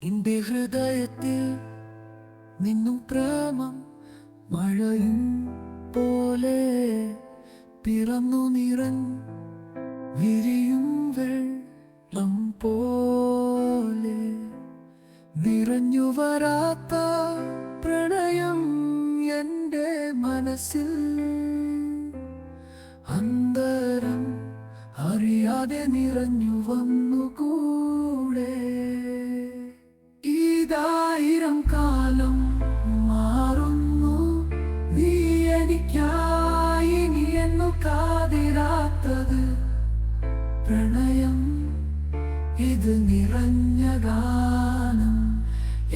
എന്റെ ഹൃദയത്തിൽ നിന്നും പ്രേമം മഴയും പോലെ പിറന്നു വിരിയും വെള്ളം പോലെ നിറഞ്ഞു വരാത്ത പ്രണയം എൻ്റെ മനസ്സിൽ അന്തരം അറിയാതെ നിറഞ്ഞു വന്നുകൂടെ. ഇതായിരം കാലം മാറുന്നു, നീ എനിക്കായി നീ എന്നു കാതിരാത്തത് പ്രണയം. ഇത് നിറഞ്ഞ ഗാനം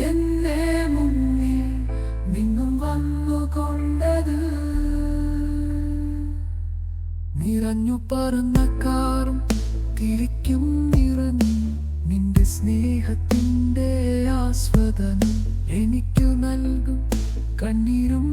എന്നെ മുന്നിൽ നിന്നും വന്നുകൊണ്ടത്. നിറഞ്ഞു പറന്ന കാറും തിരിക്കും നിറഞ്ഞു നിന്റെ സ്നേഹത്തിൻ്റെ ആസ്വാദനം എനിക്കു നൽകും കണ്ണീരും